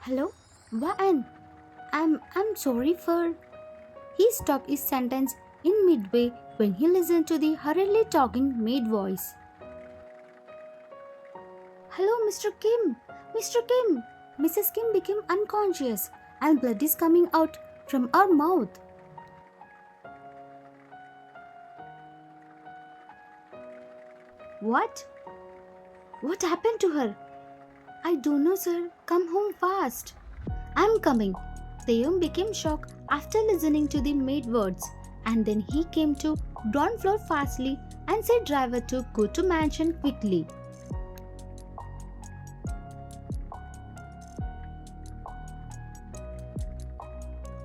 Hello? Waan, I'm sorry for. He stopped his sentence in midway when he listened to the hurriedly talking maid voice. Hello, Mr. Kim! Mr. Kim! Mrs. Kim became unconscious and blood is coming out from her mouth. What? What happened to her? I don't know, sir. Come home fast. I'm coming. Taeyong became shocked after listening to the maid words, and then he came to ground floor fastly and said driver to go to mansion quickly.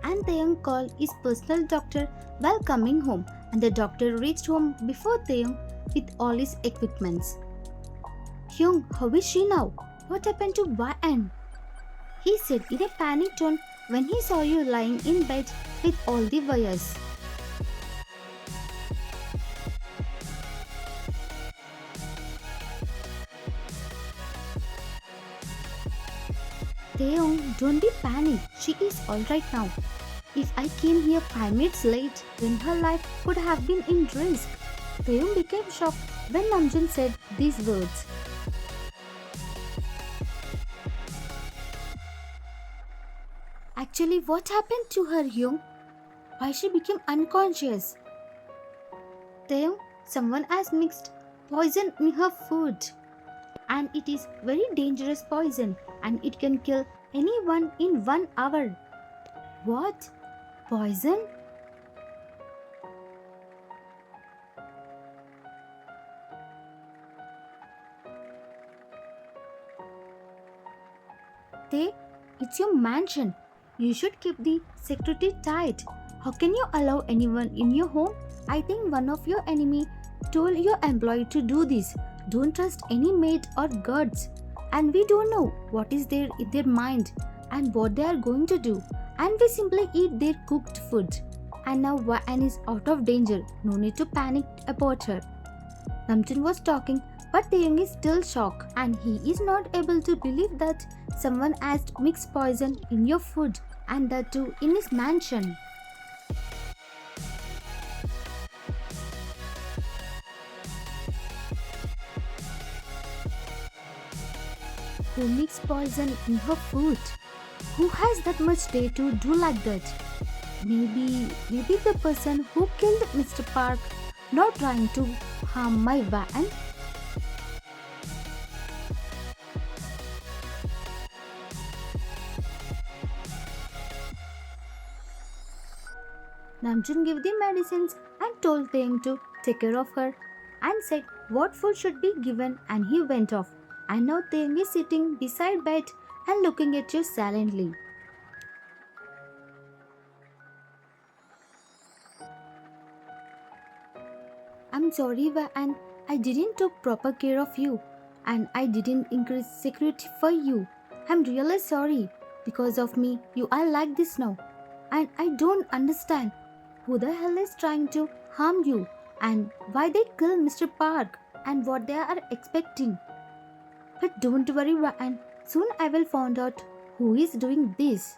And Taeyong called his personal doctor while coming home, and the doctor reached home before Taeyong with all his equipments. Hyung, how is she now? What happened to Waan? He said in a panic tone when he saw you lying in bed with all the wires. Taeyong, don't be panic. She is alright now. If I came here 5 minutes late, then her life could have been in risk. Taeyong became shocked when Namjoon said these words. Actually, what happened to her, Hyung? Why she became unconscious? Taeyong, someone has mixed poison in her food. And it is very dangerous poison and it can kill anyone in 1 hour. What? Poison? It's your mansion. You should keep the security tight. How can you allow anyone in your home? I think one of your enemy told your employee to do this. Don't trust any maid or guards. And we don't know what is there in their mind and what they are going to do. And we simply eat their cooked food. And now Waan is out of danger. No need to panic about her. Namjoon was talking, but Taeyong is still shocked and he is not able to believe that someone has mixed poison in your food and that too in his mansion. Who mixed poison in her food? Who has that much day to do like that? Maybe the person who killed Mr. Park not trying to harm my Waan. Namjoon gave the medicines and told Taeyong to take care of her and said what food should be given and he went off. And now Taeyong is sitting beside bed and looking at you silently. I'm sorry Waan, I didn't took proper care of you and I didn't increase security for you. I'm really sorry. Because of me, you are like this now. And I don't understand who the hell is trying to harm you and why they kill Mr. Park and what they are expecting. But don't worry Waan, soon I will find out who is doing this.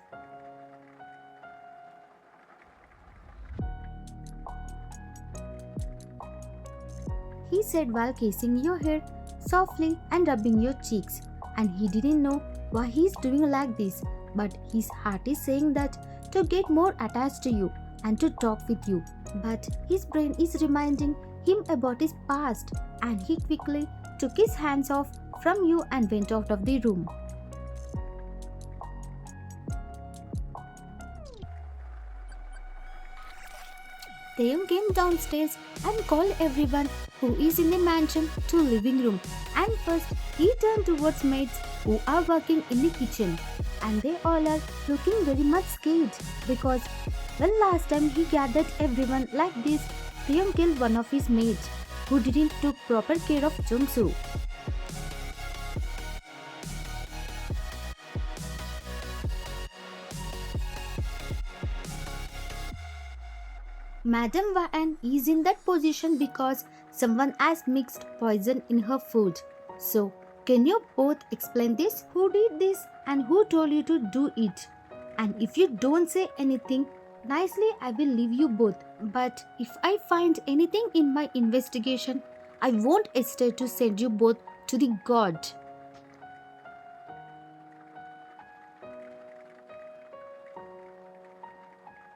He said while kissing your hair softly and rubbing your cheeks. And he didn't know why he is doing like this, but his heart is saying that to get more attached to you and to talk with you. But his brain is reminding him about his past and he quickly took his hands off from you and went out of the room. Taeyong came downstairs and called everyone who is in the mansion to living room and first he turned towards maids who are working in the kitchen and they all are looking very much scared because when last time he gathered everyone like this, Taeyong killed one of his maids who didn't took proper care of Jungsu. Madam Waan is in that position because someone has mixed poison in her food. So, Can you both explain this? Who did this and who told you to do it? And if you don't say anything nicely, I will leave you both. But if I find anything in my investigation, I won't hesitate to send you both to the god.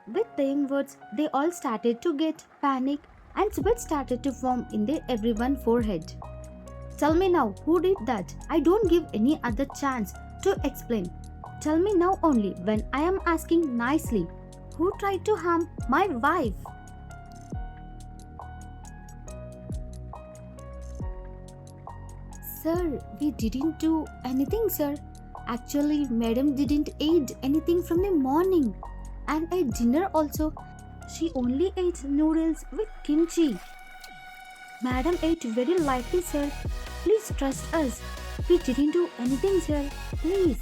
With saying words, they all started to get panic and sweat started to form in everyone's forehead. Tell me now, who did that? I don't give any other chance to explain. Tell me now only when I am asking nicely. Who tried to harm my wife? Sir, we didn't do anything, sir. Actually, madam didn't eat anything from the morning. And at dinner also, she only ate noodles with kimchi. Madam ate very lightly, sir. Please trust us. We didn't do anything, sir. Please.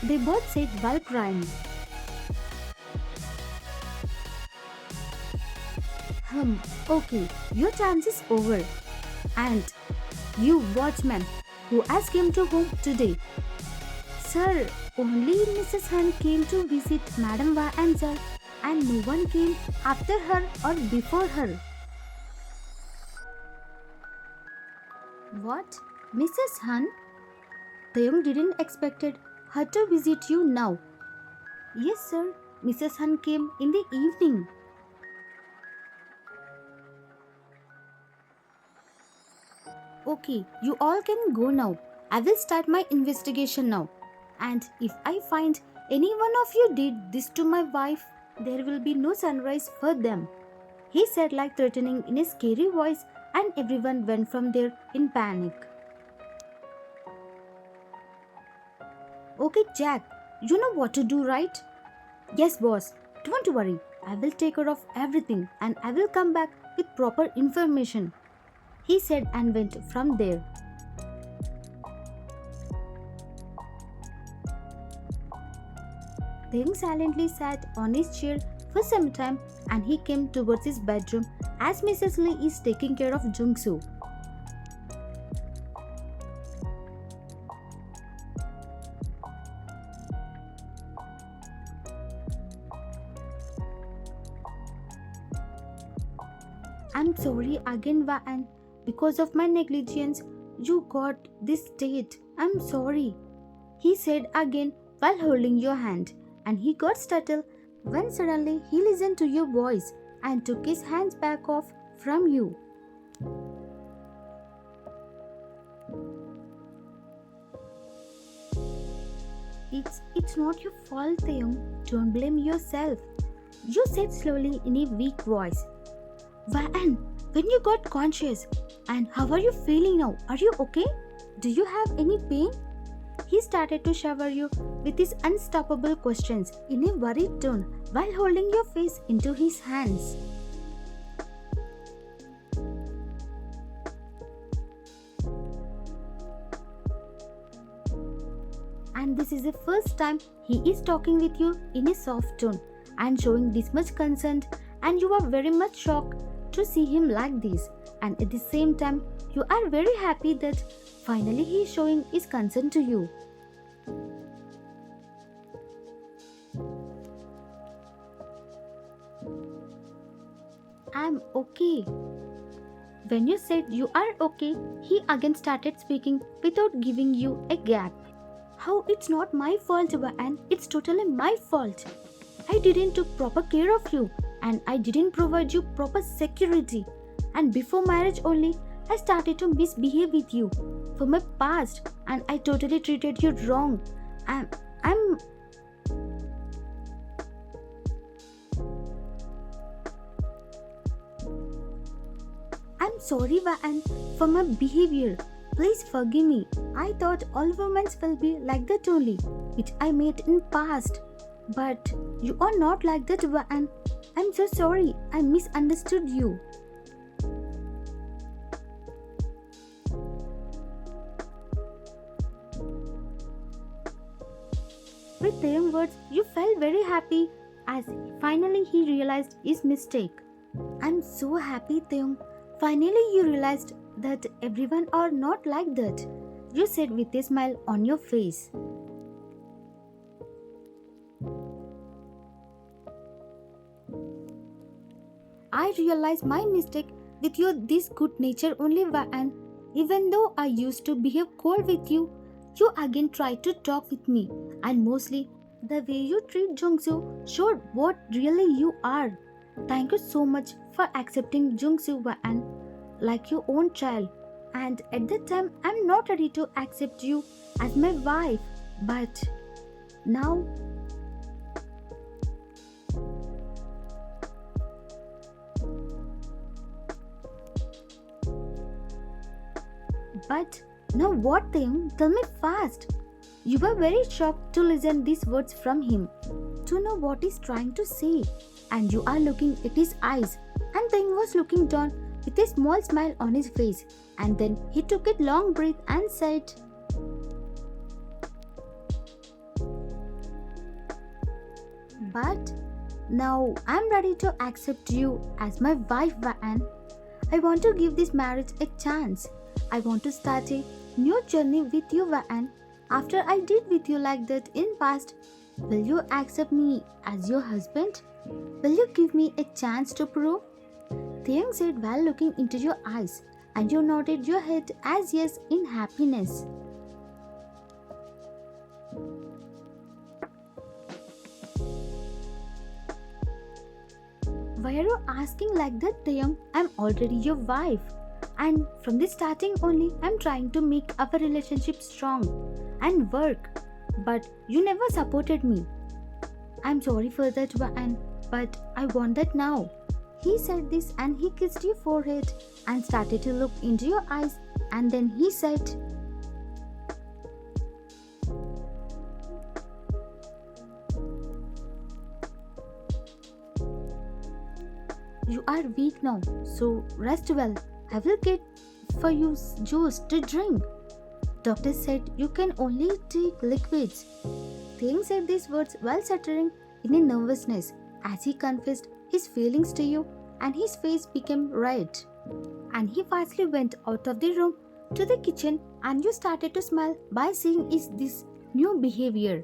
They both said while crying. Okay, your chance is over. And you watchman, who has come to home today? Sir, only Mrs. Han came to visit Madam Va and sir, and no one came after her or before her. What? Mrs. Han? Taeyong didn't expected her to visit you now. Yes, sir. Mrs. Han came in the evening. Okay, you all can go now. I will start my investigation now. And if I find any one of you did this to my wife, there will be no sunrise for them. He said like threatening in a scary voice, and everyone went from there in panic. Okay, Jack, you know what to do, right? Yes, boss. Don't worry. I will take care of everything and I will come back with proper information. He said and went from there. Taeyong silently sat on his chair for some time and he came towards his bedroom as Mrs. Lee is taking care of Jungsu. I'm sorry again, Vaan. Because of my negligence, you got this state. I'm sorry, he said again while holding your hand, and he got startled when suddenly he listened to your voice and took his hands back off from you. It's not your fault, Taeyong. Don't blame yourself. You said slowly in a weak voice. Vaan, when you got conscious, and how are you feeling now? Are you okay? Do you have any pain? He started to shower you with his unstoppable questions in a worried tone while holding your face into his hands. And this is the first time he is talking with you in a soft tone and showing this much concern, and you are very much shocked to see him like this, and at the same time you are very happy that finally he is showing his concern to you. I'm okay. When you said you are okay, he again started speaking without giving you a gap. How it's not my fault, and it's totally my fault. I didn't took proper care of you and I didn't provide you proper security. And before marriage only, I started to misbehave with you for my past and I totally treated you wrong. I'm sorry, Vaan, for my behavior. Please forgive me. I thought all women will be like that only, which I made in past. But you are not like that, Vaan. I'm so sorry. I misunderstood you. With Taeyong words, you felt very happy as finally he realized his mistake. I'm so happy, Taeyong. Finally you realized that everyone are not like that. You said with a smile on your face. I realized my mistake with your this good nature only and even though I used to behave cold with you, you again tried to talk with me and mostly the way you treat Jungsu showed what really you are. Thank you so much for accepting Jungsu and like your own child. And at that time I'm not ready to accept you as my wife. But now But now what thing? Tell me fast. You were very shocked to listen these words from him, to know what he's trying to say. And you are looking at his eyes, and Thing was looking down with a small smile on his face. And then he took a long breath and said, "But now I'm ready to accept you as my wife, Van. I want to give this marriage a chance. I want to start a new journey with you, Van. After I did with you like that in past, will you accept me as your husband? Will you give me a chance to prove?" Thiang said while looking into your eyes, and you nodded your head as yes in happiness. Why are you asking like that, Thiang? I'm already your wife. And from the starting only, I'm trying to make our relationship strong and work. But you never supported me. I'm sorry for that, but I want that now. He said this and he kissed your forehead and started to look into your eyes, and then he said, "You are weak now, so rest well. I will get for you juice to drink." Doctor said you can only take liquids. Thing said these words while stuttering in a nervousness as he confessed his feelings to you, and his face became red. And he fastly went out of the room to the kitchen, and you started to smile by seeing is this new behavior.